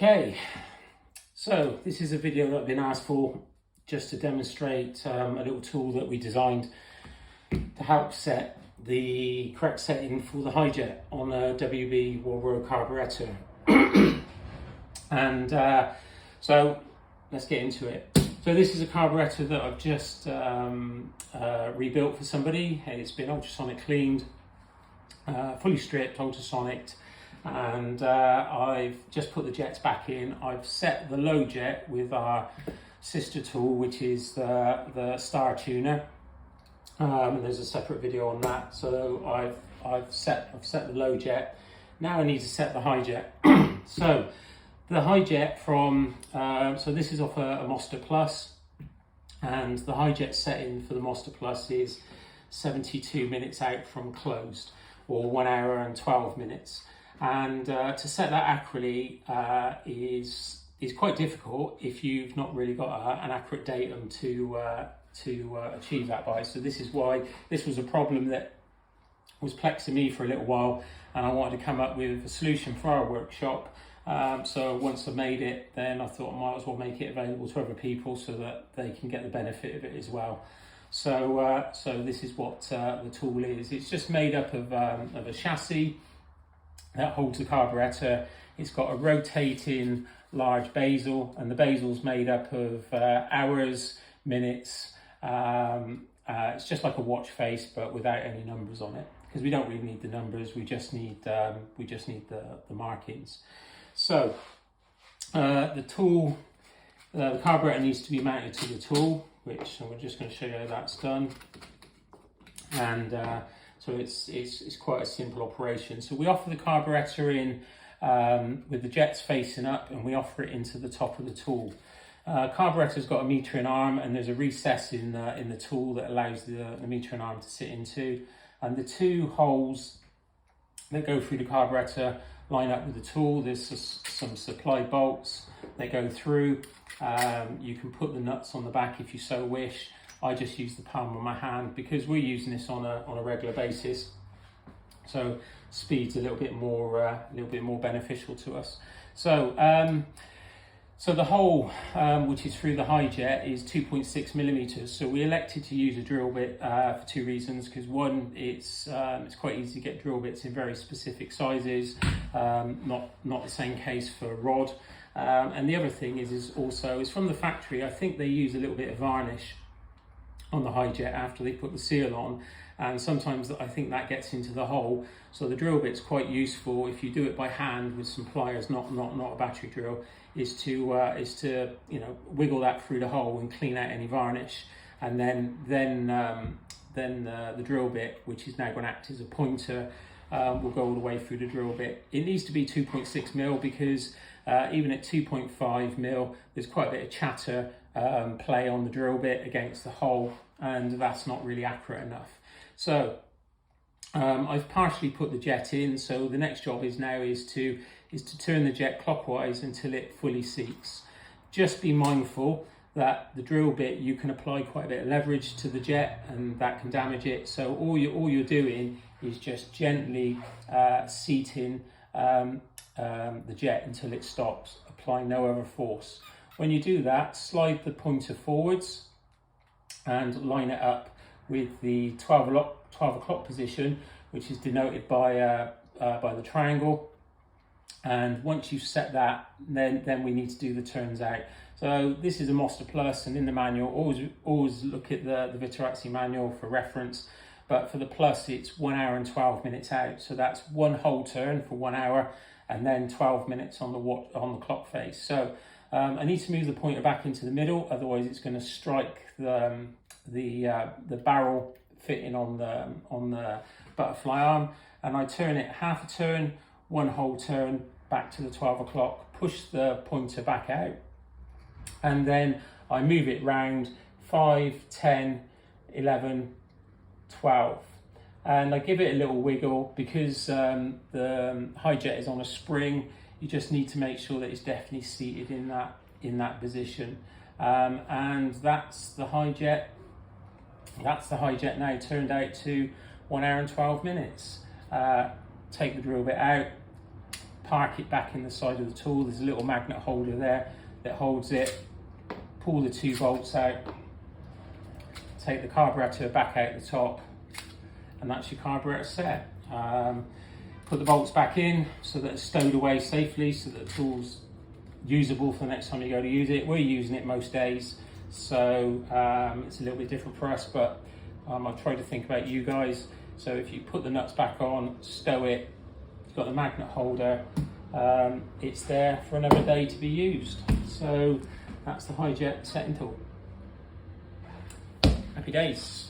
Okay, so this is a video that I've been asked for just to demonstrate a little tool that we designed to help set the correct setting for the hijet on a WB Walbro carburettor. And so let's get into it. So this is a carburettor that I've just rebuilt for somebody. It's been ultrasonic cleaned, fully stripped, ultrasonicked, and I've just put the jets back in. I've set the low jet with our sister tool, which is the star tuner, and there's a separate video on that. So I've set the low jet. Now I need to set the high jet. So the high jet from so this is off a Monster Plus, and the high jet setting for the Monster Plus is 72 minutes out from closed, or 1 hour and 12 minutes. And to set that accurately is quite difficult if you've not really got an accurate datum to achieve that by. So this is why this was a problem that was plexing me for a little while, and I wanted to come up with a solution for our workshop. So once I made it, then I thought I might as well make it available to other people so that they can get the benefit of it as well. So so this is what the tool is. It's just made up of a chassis that holds the carburettor. It's got a rotating large bezel, and the bezel's made up of hours, minutes. It's just like a watch face, but without any numbers on it, because we don't really need the numbers. We just need the markings. So the tool, the carburettor needs to be mounted to the tool, which we're just going to show you how that's done. And so it's quite a simple operation. So we offer the carburettor in with the jets facing up, and we offer it into the top of the tool. Carburettor's got a metering arm, and there's a recess in the tool that allows the metering arm to sit into. And the two holes that go through the carburettor line up with the tool. There's some supply bolts that go through. You can put the nuts on the back if you so wish. I just use the palm of my hand because we're using this on a regular basis. So speed's a little bit more beneficial to us. So so the hole, which is through the high jet, is 2.6 millimeters. So we elected to use a drill bit for two reasons. Because one, it's quite easy to get drill bits in very specific sizes. Not the same case for rod. And the other thing is also from the factory. I think they use a little bit of varnish on the high jet after they put the seal on, and sometimes I think that gets into the hole. So the drill bit's quite useful if you do it by hand with some pliers, not a battery drill, is to wiggle that through the hole and clean out any varnish, and then the drill bit, which is now going to act as a pointer, will go all the way through the drill bit. It needs to be 2.6 mil because even at 2.5 mil, there's quite a bit of chatter play on the drill bit against the hole, and that's not really accurate enough. So I've partially put the jet in. So the next job is to turn the jet clockwise until it fully seats. Just be mindful that the drill bit, you can apply quite a bit of leverage to the jet, and that can damage it. So all you're doing is just gently seating the jet until it stops, applying no other force. When you do that, slide the pointer forwards and line it up with the 12 o'clock position, which is denoted by the triangle. And once you've set that, then we need to do the turns out. So this is a Monster Plus, and in the manual, always look at the Viterazzi manual for reference. But for the Plus, it's 1 hour and 12 minutes out. So that's one whole turn for 1 hour, and then 12 minutes on the clock face. So I need to move the pointer back into the middle, otherwise it's going to strike the barrel fitting on the butterfly arm. And I turn it half a turn, one whole turn back to the 12 o'clock, push the pointer back out, and then I move it round 5, 10, 11, 12. And I give it a little wiggle because the high jet is on a spring. You just need to make sure that it's definitely seated in that position. And that's the high jet. That's the high jet now turned out to 1 hour and 12 minutes. Take the drill bit out, park it back in the side of the tool. There's a little magnet holder there that holds it. Pull the 2 bolts out, take the carburettor back out the top, and that's your carburettor set. Put the bolts back in so that it's stowed away safely, so that the tool's usable for the next time you go to use it. We're using it most days, so it's a little bit different for us, but I try to think about you guys. So if you put the nuts back on, stow it, you've got the magnet holder, it's there for another day to be used. So that's the Hi-Jet setting tool. Happy days.